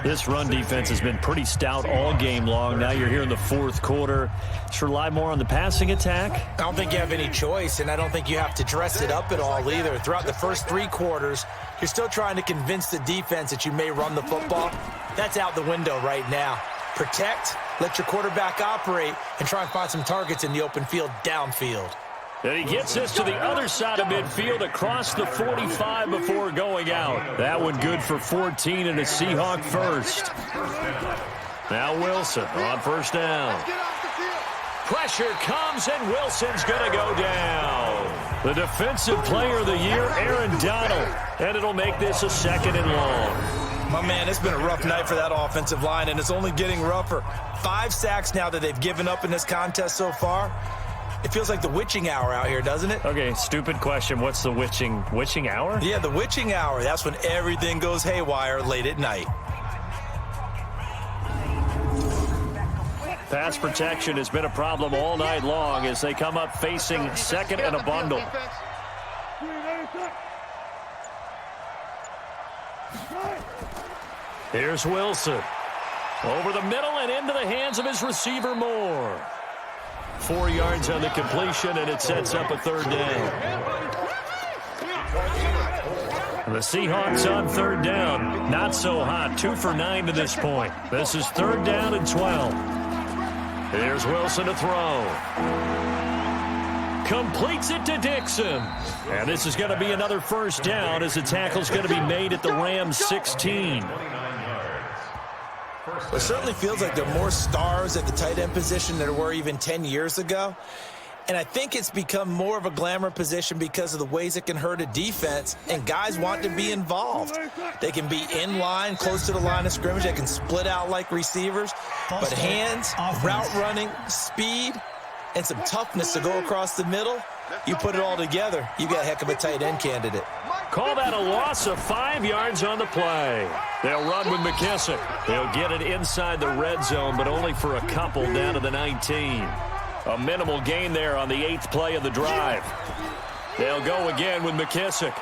This run defense has been pretty stout all game long. Now you're here in the 4th quarter. Just rely more on the passing attack? I don't think you have any choice, and I don't think you have to dress it up at all either. Throughout the first 3 quarters, you're still trying to convince the defense that you may run the football. That's out the window right now. Protect, let your quarterback operate, and try and find some targets in the open field downfield. And he gets this to the other side of midfield across the 45 before going out. That one good for 14 and a Seahawk first. Now Wilson on first down. Pressure comes and Wilson's going to go down. The defensive player of the year, Aaron Donald. And it'll make this a 2nd and long. My man, it's been a rough night for that offensive line, and it's only getting rougher. 5 sacks now that they've given up in this contest so far. It feels like the witching hour out here, doesn't it? Okay, stupid question. What's the witching hour? Yeah, the witching hour. That's when everything goes haywire late at night. Pass protection has been a problem all night long as they come up facing 2nd and a bundle. Here's Wilson. Over the middle and into the hands of his receiver, Moore. 4 yards on the completion, and it sets up a third down. The Seahawks on third down. Not so hot. 2 for 9 to this point. This is third down and 12. Here's Wilson to throw. Completes it to Dixon. And this is going to be another first down as the tackle's going to be made at the Rams 16. It certainly feels like there are more stars at the tight end position than there were even 10 years ago. And I think it's become more of a glamour position because of the ways it can hurt a defense, and guys want to be involved. They can be in line, close to the line of scrimmage. They can split out like receivers. But hands, route running, speed, and some toughness to go across the middle, you put it all together, you got a heck of a tight end candidate. Call that a loss of 5 yards on the play. They'll run with McKissick. They'll get it inside the red zone, but only for a couple down to the 19. A minimal gain there on the 8th play of the drive. They'll go again with McKissick.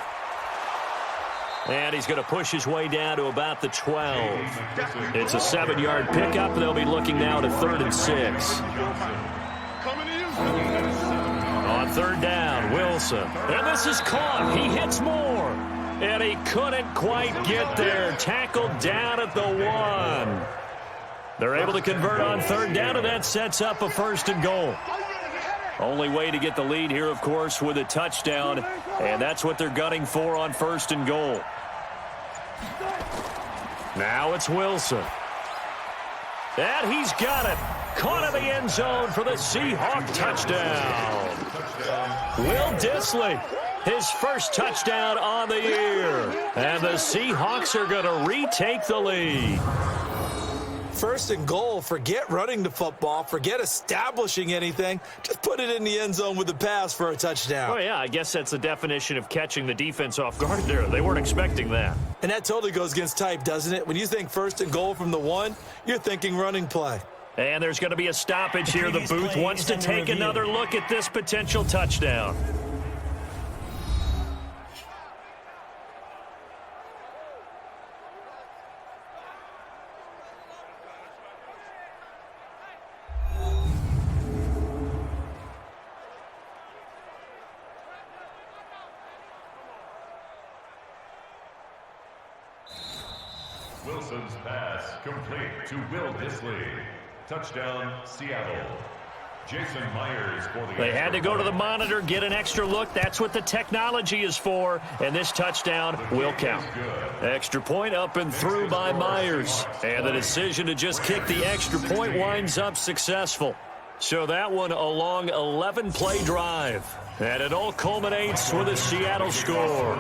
And he's going to push his way down to about the 12. It's a 7-yard pickup. They'll be looking now to 3rd and 6. On third down, Wilson. And this is caught. He hits Moore. And he couldn't quite get there. Tackled down at the 1. They're able to convert on third down, and that sets up a 1st and goal. Only way to get the lead here, of course, with a touchdown. And that's what they're gunning for on 1st and goal. Now it's Wilson. And he's got it. Caught in the end zone for the Seahawk touchdown. Will Dissly, his first touchdown on the year. And the Seahawks are going to retake the lead. 1st and goal, forget running the football, forget establishing anything. Just put it in the end zone with the pass for a touchdown. Oh, yeah, I guess that's the definition of catching the defense off guard there. They weren't expecting that. And that totally goes against type, doesn't it? When you think 1st and goal from the 1, you're thinking running play. And there's going to be a stoppage here. The booth wants to take another look at this potential touchdown. Wilson's pass complete to Will Dissly. Touchdown, Seattle. Jason Myers for the They had to go to the monitor, get an extra look. That's what the technology is for. And this touchdown will count. Extra point up and through by Myers. And the decision to just kick the extra point winds up successful. So that one a long 11-play drive. And it all culminates with a Seattle score.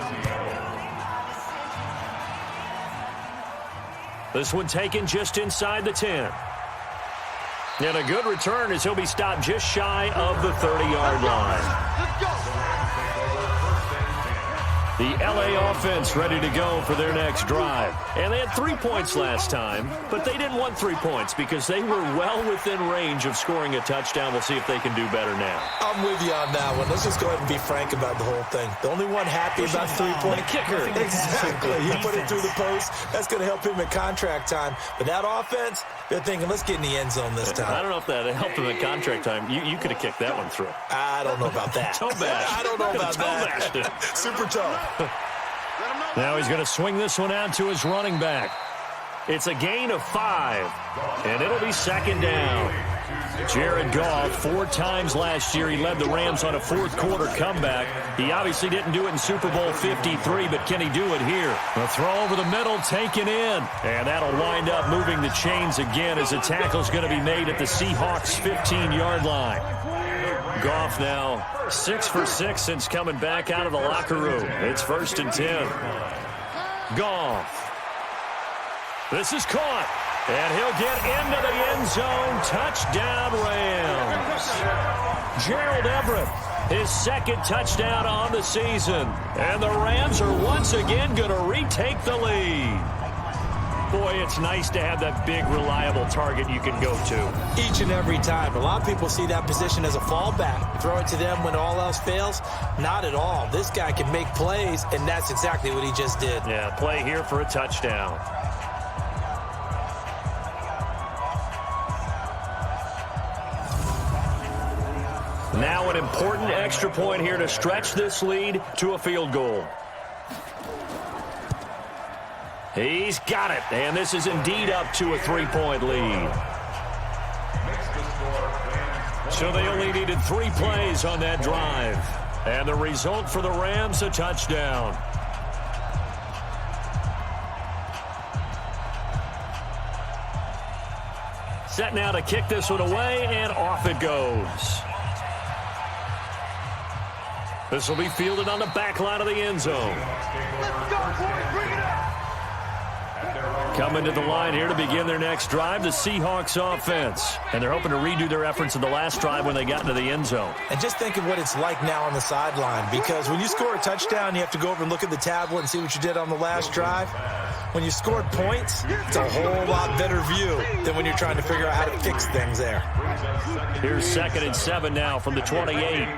This one taken just inside the 10. And a good return as he'll be stopped just shy of the 30-yard line. The LA offense ready to go for their next drive. And they had 3 points last time, but they didn't want 3 points because they were well within range of scoring a touchdown. We'll see if they can do better now. I'm with you on that one. Let's just go ahead and be frank about the whole thing. The only one happy about 3-point kicker. Exactly. He put it through the post. That's going to help him at contract time. But that offense, they're thinking, let's get in the end zone this time. I don't know if that helped him at contract time. You could have kicked that one through. I don't know about that. Toe bash. I don't know about that. Super tough. Now he's going to swing this one out to his running back. It's a gain of 5, and it'll be 2nd down. Jared Goff, 4 times last year, he led the Rams on a fourth-quarter comeback. He obviously didn't do it in Super Bowl 53, but can he do it here? A throw over the middle, taken in. And that'll wind up moving the chains again as the tackle's going to be made at the Seahawks' 15-yard line. Goff now 6 for 6 since coming back out of the locker room. It's 1st and 10. Goff. This is caught. And he'll get into the end zone. Touchdown, Rams. Gerald Everett, his 2nd touchdown on the season. And the Rams are once again going to retake the lead. Boy, it's nice to have that big, reliable target you can go to. Each and every time. A lot of people see that position as a fallback. Throw it to them when all else fails. Not at all. This guy can make plays, and that's exactly what he just did. Yeah, play here for a touchdown. Now an important extra point here to stretch this lead to a field goal. He's got it, and this is indeed up to a 3-point lead. So they only needed 3 plays on that drive. And the result for the Rams, a touchdown. Set now to kick this one away, and off it goes. This will be fielded on the back line of the end zone. Let's go, boys. Bring it up. Coming to the line here to begin their next drive, the Seahawks offense. And they're hoping to redo their efforts of the last drive when they got into the end zone. And just think of what it's like now on the sideline, because when you score a touchdown, you have to go over and look at the tablet and see what you did on the last drive. When you scored points, it's a whole lot better view than when you're trying to figure out how to fix things there. Here's 2nd and 7 now from the 28.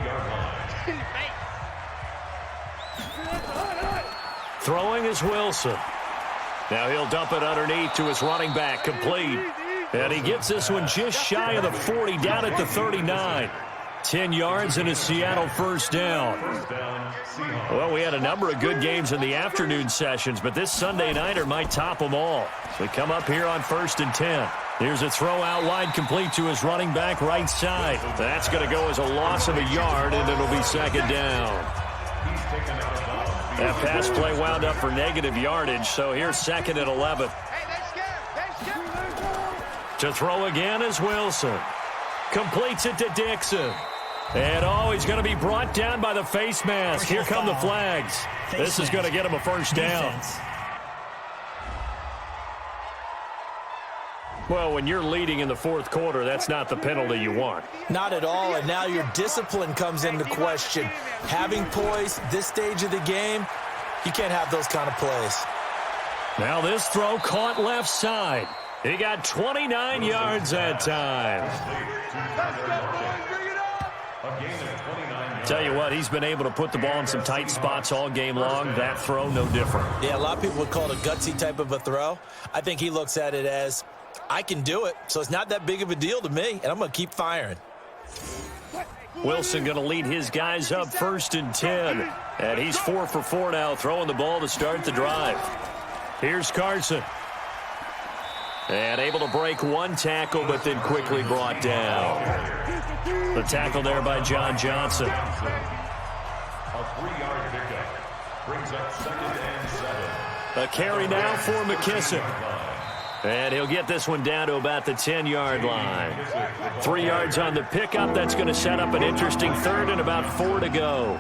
Throwing is Wilson. Now he'll dump it underneath to his running back, complete. And he gets this one just shy of the 40, down at the 39. 10 yards and a Seattle first down. Well, we had a number of good games in the afternoon sessions, but this Sunday nighter might top them all. So we come up here on 1st and 10. Here's a throw out wide, complete to his running back right side. That's going to go as a loss of a yard, and it'll be 2nd down. That pass play wound up for negative yardage, so here's 2nd and 11. To throw again is Wilson. Completes it to Dixon. And, he's going to be brought down by the face mask. Here come the flags. This is going to get him a first down. Well, when you're leading in the 4th quarter, that's not the penalty you want. Not at all, and now your discipline comes into question. Having poise this stage of the game, you can't have those kind of plays. Now this throw caught left side. He got 29 yards that time. Tell you what, he's been able to put the ball in some tight spots all game long. That throw, no different. Yeah, a lot of people would call it a gutsy type of a throw. I think he looks at it as, I can do it, so it's not that big of a deal to me, and I'm going to keep firing. Wilson going to lead his guys up 1st and 10. And he's 4 for 4 now, throwing the ball to start the drive. Here's Carson. And able to break one tackle, but then quickly brought down. The tackle there by John Johnson. A 3-yard pickup brings up 2nd and 7. A carry now for McKissick. And he'll get this one down to about the 10-yard line. 3 yards on the pickup. That's going to set up an interesting 3rd and about 4 to go.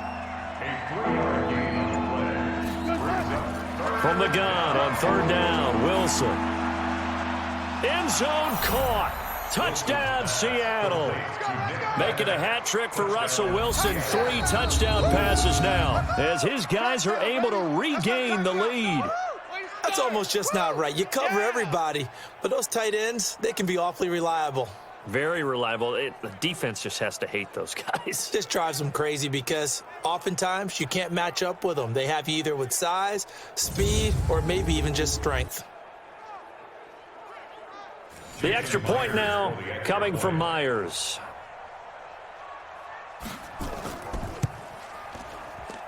From the gun on 3rd down, Wilson. End zone caught. Touchdown, Seattle. Making a hat trick for Russell Wilson. 3 touchdown passes now as his guys are able to regain the lead. That's almost just not right. You cover everybody, but those tight ends, they can be awfully reliable. Very reliable. The defense just has to hate those guys. This drives them crazy because oftentimes you can't match up with them. They have you either with size, speed, or maybe even just strength. The extra point now coming from Myers.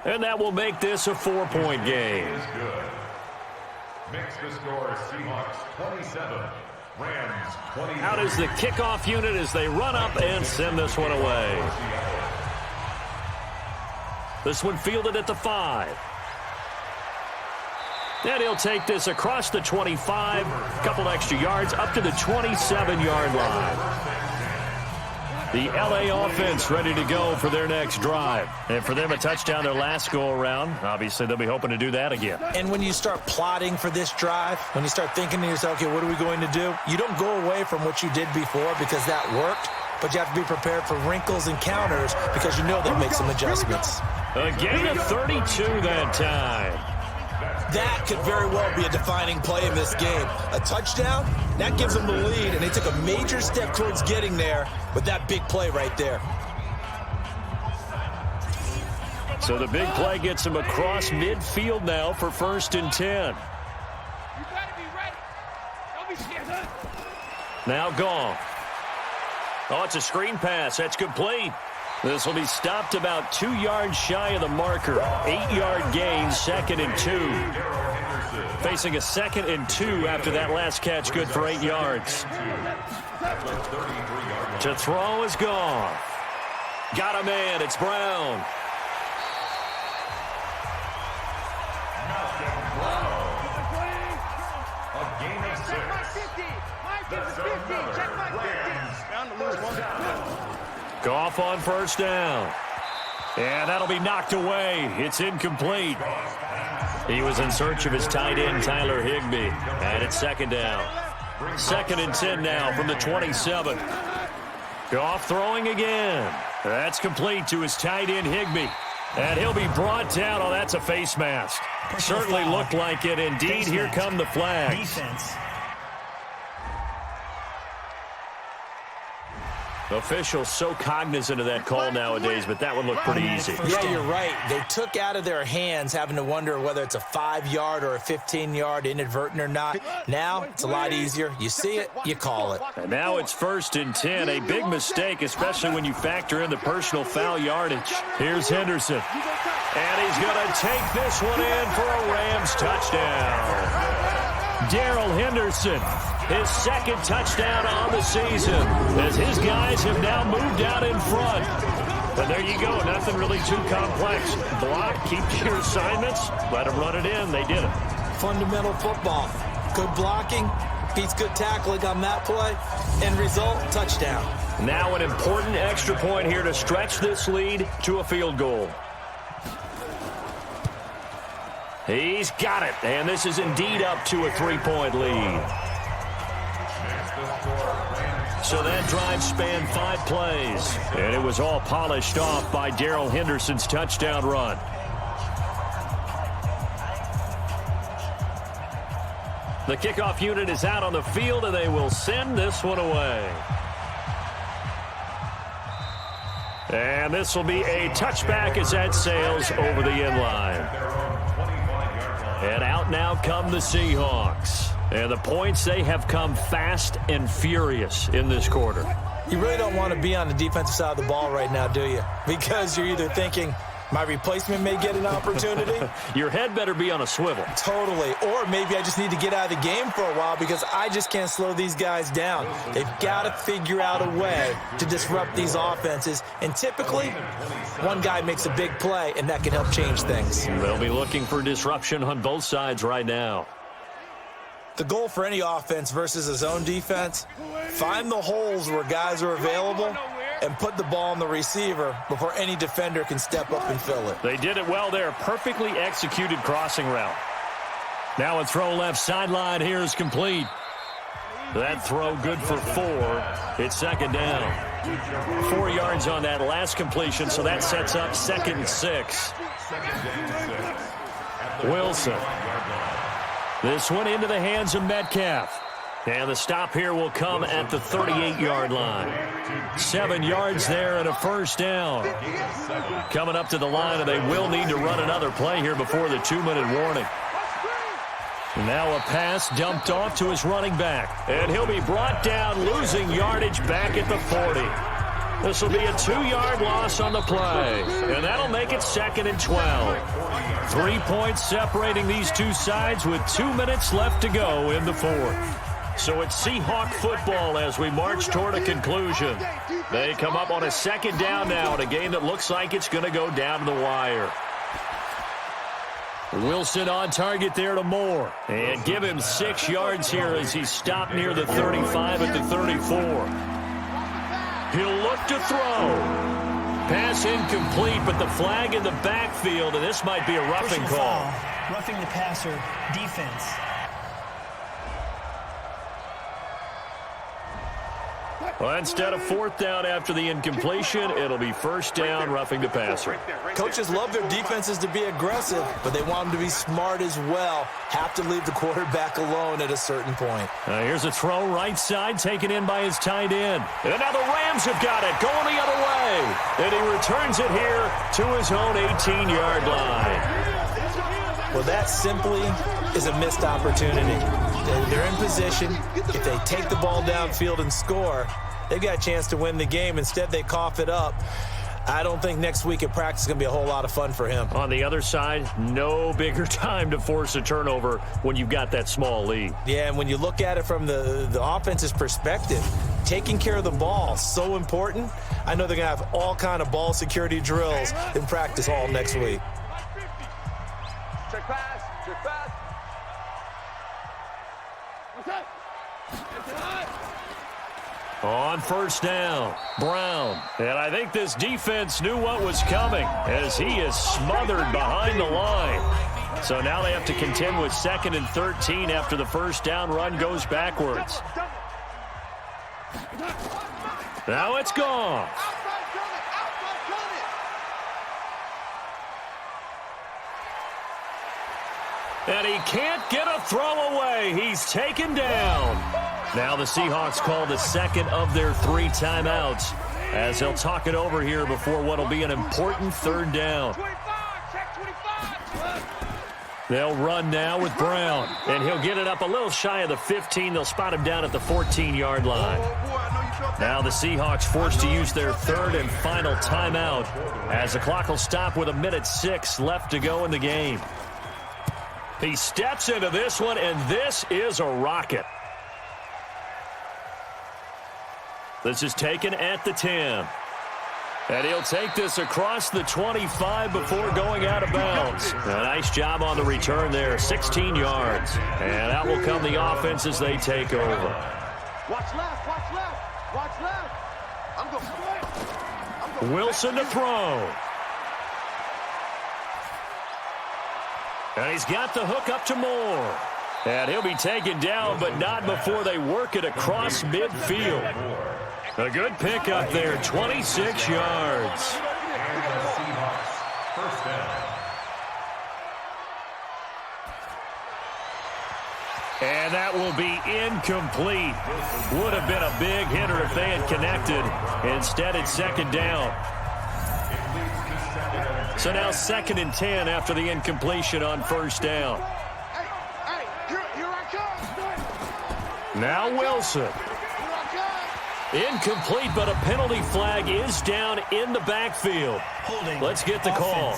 And that will make this a 4-point game. Makes the score Seahawks 27, Rams 20. Out is the kickoff unit as they run up and send this one away. This one fielded at the 5. And he'll take this across the 25, a couple extra yards, up to the 27-yard line. The L.A. offense ready to go for their next drive. And for them, a touchdown their last go-around. Obviously, they'll be hoping to do that again. And when you start plotting for this drive, when you start thinking to yourself, okay, what are we going to do? You don't go away from what you did before because that worked, but you have to be prepared for wrinkles and counters because you know they'll make some adjustments. A gain of 32 that time. That's That could very well be a defining play in this game. A touchdown, that gives them the lead, and they took a major step towards getting there with that big play right there. So the big play gets them across midfield now for 1st and 10. You better be ready. Don't be scared, huh? Now gone. Oh, it's a screen pass. That's complete. This will be stopped about 2 yards shy of the marker. 8-yard gain, 2nd and 2. Facing a 2nd and 2 after that last catch, good for 8 yards. To throw is gone. Got a man. It's Brown. A gain of 6. Check my 50. Mike is 50. Check my 50. Bound to lose one. Goff on 1st down. And that'll be knocked away. It's incomplete. He was in search of his tight end, Tyler Higbee. And it's 2nd down. 2nd and 10 now from the 27. Goff throwing again. That's complete to his tight end, Higbee. And he'll be brought down. Oh, that's a face mask. Certainly looked like it. Indeed, here come the flags. Defense. Officials so cognizant of that call nowadays, but that would look pretty easy. Yeah, you're right. They took out of their hands having to wonder whether it's a 5-yard or a 15-yard inadvertent or not. Now, it's a lot easier. You see it, you call it. And now it's 1st and 10. A big mistake, especially when you factor in the personal foul yardage. Here's Henderson. And he's going to take this one in for a Rams touchdown. Darrell Henderson, his 2nd touchdown on the season, as his guys have now moved out in front. And there you go, nothing really too complex. Block, keep your assignments, let them run it in. They did it. Fundamental football. Good blocking, beats good tackling on that play, end result, touchdown. Now an important extra point here to stretch this lead to a field goal. He's got it, and this is indeed up to a 3-point lead. So that drive spanned 5 plays, and it was all polished off by Darrell Henderson's touchdown run. The kickoff unit is out on the field, and they will send this one away. And this will be a touchback as that sails over the end line. And out now come the Seahawks. And the points, they have come fast and furious in this quarter. You really don't want to be on the defensive side of the ball right now, do you? Because you're either thinking, my replacement may get an opportunity. Your head better be on a swivel. Totally. Or maybe I just need to get out of the game for a while because I just can't slow these guys down. They've got to figure out a way to disrupt these offenses. And typically, one guy makes a big play, and that can help change things. They'll be looking for disruption on both sides right now. The goal for any offense versus a zone defense, find the holes where guys are available and put the ball on the receiver before any defender can step up and fill it. They did it well there. Perfectly executed crossing route. Now a throw left sideline here is complete. That throw good for 4. It's 2nd down. 4 yards on that last completion, so that sets up 2nd and 6. Wilson. This one into the hands of Metcalf. And the stop here will come at the 38-yard line. 7 yards there and a 1st down. Coming up to the line, and they will need to run another play here before the 2-minute warning. Now a pass dumped off to his running back. And he'll be brought down, losing yardage back at the 40. This will be a 2-yard loss on the play. And that'll make it 2nd and 12. 3 points separating these two sides with 2 minutes left to go in the 4th. So it's Seahawk football as we march toward a conclusion. They come up on a 2nd down now in a game that looks like it's going to go down to the wire. Wilson on target there to Moore. And give him 6 yards here as he's stopped near the 35 at the 34. He'll look to throw. Pass incomplete, but the flag in the backfield, and this might be a roughing call. Roughing the passer, defense. Well, instead of fourth down after the incompletion, it'll be first down, roughing the passer. Coaches love their defenses to be aggressive, but they want them to be smart as well. Have to leave the quarterback alone at a certain point. Here's a throw right side, taken in by his tight end. And now the Rams have got it, going the other way. And he returns it here to his own 18-yard line. Well, that simply is a missed opportunity. They're in position. If they take the ball downfield and score, they've got a chance to win the game. Instead, they cough it up. I don't think next week at practice is going to be a whole lot of fun for him. On the other side, no bigger time to force a turnover when you've got that small lead. Yeah, and when you look at it from the offense's perspective, taking care of the ball, so important. I know they're going to have all kind of ball security drills in practice all next week. Check pass. Check pass. What's up? On first down, Brown. And I think this defense knew what was coming as he is smothered behind the line. So now they have to contend with 2nd and 13 after the first down run goes backwards. Now it's gone. And he can't get a throw away. He's taken down. Now the Seahawks call the second of their 3 timeouts as they'll talk it over here before what will be an important third down. They'll run now with Brown, and he'll get it up a little shy of the 15. They'll spot him down at the 14-yard line. Now the Seahawks forced to use their 3rd and final timeout as the clock will stop with 1:06 left to go in the game. He steps into this one, and this is a rocket. This is taken at the 10. And he'll take this across the 25 before going out of bounds. A nice job on the return there, 16 yards. And out will come the offense as they take over. Watch left, watch left, watch left. I'm going. Wilson to throw. And he's got the hook up to Moore. And he'll be taken down, but not before they work it across midfield. A good pickup there, 26 yards. And that will be incomplete. Would have been a big hitter if they had connected. Instead, it's 2nd down. So now 2nd and 10 after the incompletion on first down. Hey, here I come. Now Wilson. Incomplete, but a penalty flag is down in the backfield. Let's get the call.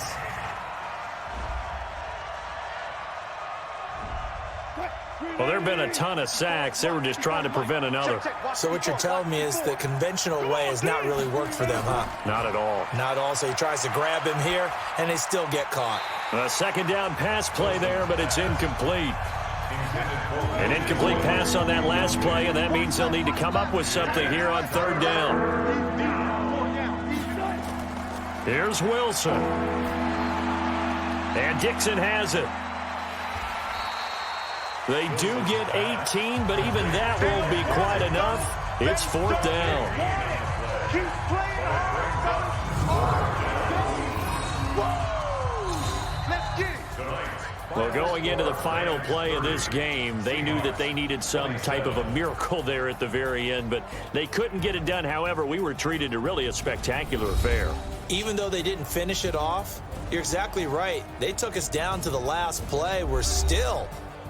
Well, there have been a ton of sacks. They were just trying to prevent another. So what you're telling me is the conventional way has not really worked for them, huh? Not at all. Not at all. So he tries to grab him here, and they still get caught. A 2nd down pass play there, but it's incomplete. An incomplete pass on that last play, and that means they'll need to come up with something here on 3rd down. Here's Wilson. And Dixon has it. They do get 18, but even that won't be quite enough. It's 4th down. Well, going into the final play of this game, they knew that they needed some type of a miracle there at the very end, but they couldn't get it done. However, we were treated to really a spectacular affair. Even though they didn't finish it off, you're exactly right. They took us down to the last play.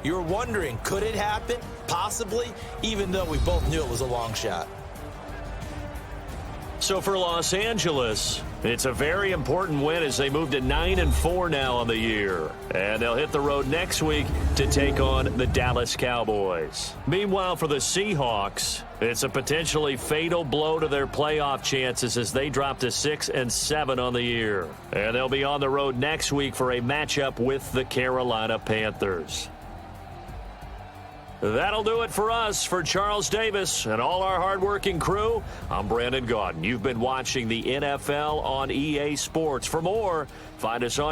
You were wondering, could it happen? Possibly, even though we both knew it was a long shot. So for Los Angeles, it's a very important win as they move to 9-4 now on the year. And they'll hit the road next week to take on the Dallas Cowboys. Meanwhile, for the Seahawks, it's a potentially fatal blow to their playoff chances as they drop to 6-7 on the year. And they'll be on the road next week for a matchup with the Carolina Panthers. That'll do it for us. For Charles Davis and all our hardworking crew, I'm Brandon Gaudin. You've been watching the NFL on EA Sports. For more, find us on